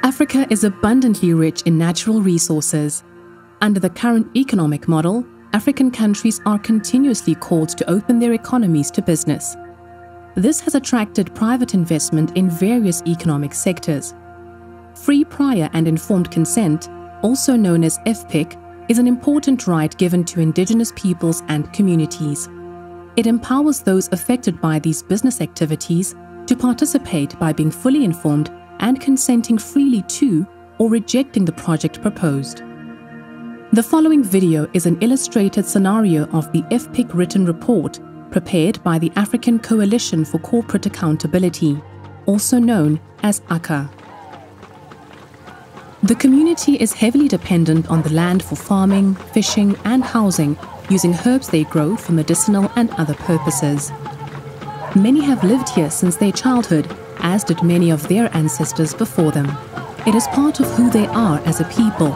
Africa is abundantly rich in natural resources. Under the current economic model, African countries are continuously called to open their economies to business. This has attracted private investment in various economic sectors. Free, prior and informed consent, also known as FPIC, is an important right given to indigenous peoples and communities. It empowers those affected by these business activities to participate by being fully informed and consenting freely to or rejecting the project proposed. The following video is an illustrated scenario of the FPIC written report prepared by the African Coalition for Corporate Accountability, also known as ACCA. The community is heavily dependent on the land for farming, fishing and housing, using herbs they grow for medicinal and other purposes. Many have lived here since their childhood, as did many of their ancestors before them. It is part of who they are as a people.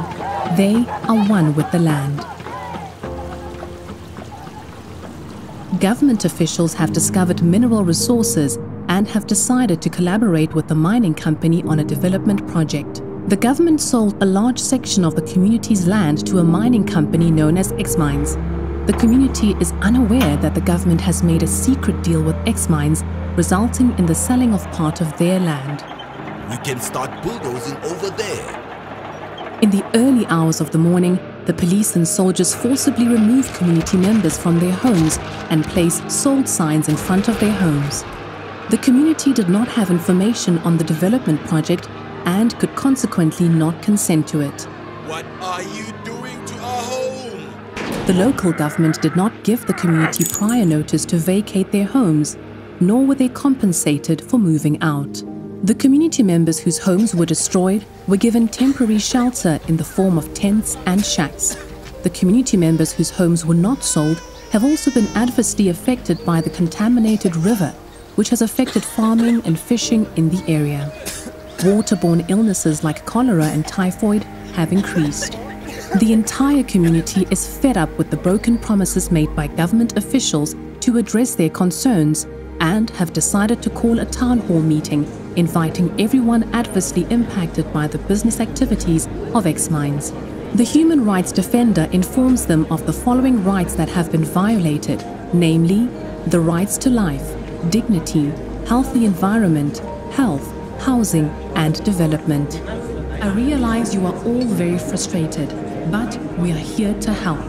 They are one with the land. Government officials have discovered mineral resources and have decided to collaborate with the mining company on a development project. The government sold a large section of the community's land to a mining company known as X-Mines. The community is unaware that the government has made a secret deal with X-Mines, resulting in the selling of part of their land. We can start bulldozing over there. In the early hours of the morning, the police and soldiers forcibly remove community members from their homes and place sold signs in front of their homes. The community did not have information on the development project and could consequently not consent to it. What are you doing to our home? The local government did not give the community prior notice to vacate their homes, nor were they compensated for moving out. The community members whose homes were destroyed were given temporary shelter in the form of tents and shacks. The community members whose homes were not sold have also been adversely affected by the contaminated river, which has affected farming and fishing in the area. Waterborne illnesses like cholera and typhoid have increased. The entire community is fed up with the broken promises made by government officials to address their concerns and have decided to call a town hall meeting, inviting everyone adversely impacted by the business activities of X-Mines. The human rights defender informs them of the following rights that have been violated, namely, the rights to life, dignity, healthy environment, health, housing and development. I realize you are all very frustrated, but we are here to help.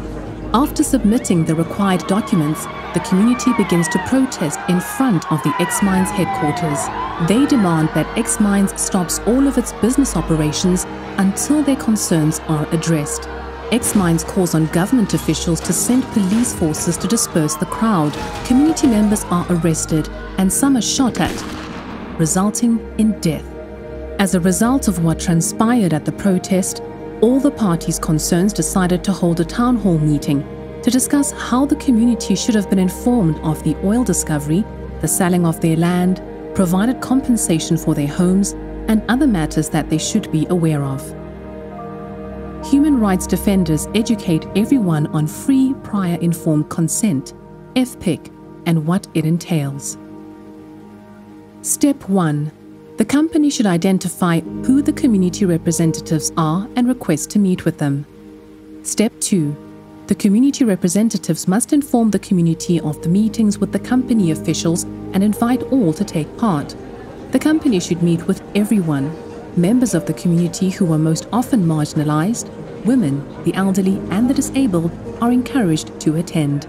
After submitting the required documents, the community begins to protest in front of the X-Mines headquarters. They demand that X-Mines stops all of its business operations until their concerns are addressed. X-Mines calls on government officials to send police forces to disperse the crowd. Community members are arrested and some are shot at, resulting in death. As a result of what transpired at the protest, all the parties concerned decided to hold a town hall meeting to discuss how the community should have been informed of the oil discovery, the selling of their land, provided compensation for their homes, and other matters that they should be aware of. Human rights defenders educate everyone on free, prior informed consent, FPIC, and what it entails. Step 1. The company should identify who the community representatives are and request to meet with them. Step 2. The community representatives must inform the community of the meetings with the company officials and invite all to take part. The company should meet with everyone. Members of the community who are most often marginalized, women, the elderly and the disabled are encouraged to attend.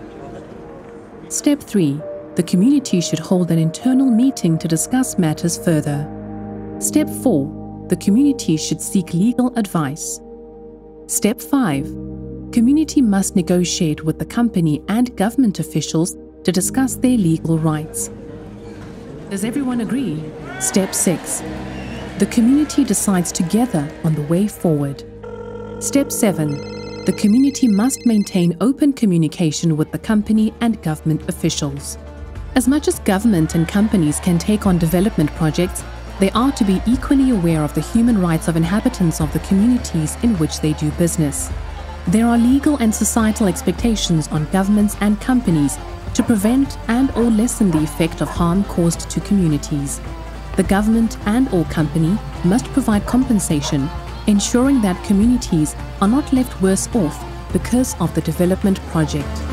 Step 3. The community should hold an internal meeting to discuss matters further. Step 4. The community should seek legal advice. Step 5. Community must negotiate with the company and government officials to discuss their legal rights. Does everyone agree? Step 6. The community decides together on the way forward. Step 7. The community must maintain open communication with the company and government officials. As much as government and companies can take on development projects, they are to be equally aware of the human rights of inhabitants of the communities in which they do business. There are legal and societal expectations on governments and companies to prevent and/or lessen the effect of harm caused to communities. The government and/or company must provide compensation, ensuring that communities are not left worse off because of the development project.